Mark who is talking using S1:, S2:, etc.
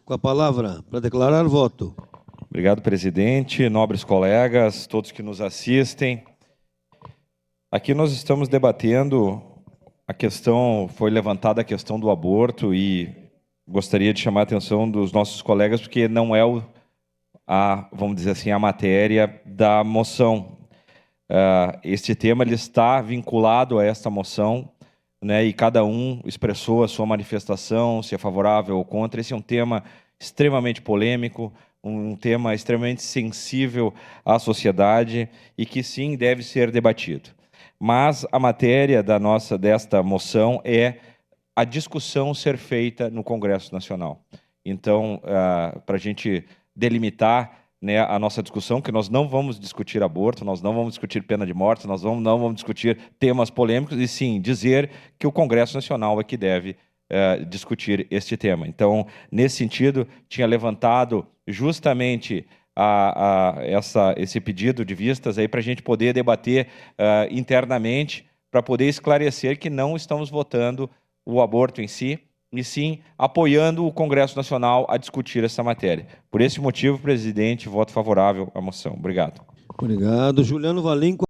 S1: Com a palavra para declarar voto.
S2: Obrigado, presidente, nobres colegas, todos que nos assistem. Aqui nós estamos debatendo a questão, foi levantada a questão do aborto e gostaria de chamar a atenção dos nossos colegas, porque não é vamos dizer assim, a matéria da moção. Este tema ele está vinculado a esta moção, né, e cada um expressou a sua manifestação, se é favorável ou contra. Esse é um tema extremamente polêmico, um tema extremamente sensível à sociedade e que sim deve ser debatido. Mas a matéria desta moção é a discussão ser feita no Congresso Nacional. Então, para a gente delimitar, né, a nossa discussão, que nós não vamos discutir aborto, nós não vamos discutir pena de morte, nós não vamos discutir temas polêmicos, e sim dizer que o Congresso Nacional é que deve discutir este tema. Então, nesse sentido, tinha levantado justamente esse pedido de vistas aí para a gente poder debater internamente, para poder esclarecer que não estamos votando o aborto em si, e sim apoiando o Congresso Nacional a discutir essa matéria. Por esse motivo, presidente, voto favorável à moção. Obrigado.
S1: Obrigado. Juliano Valim.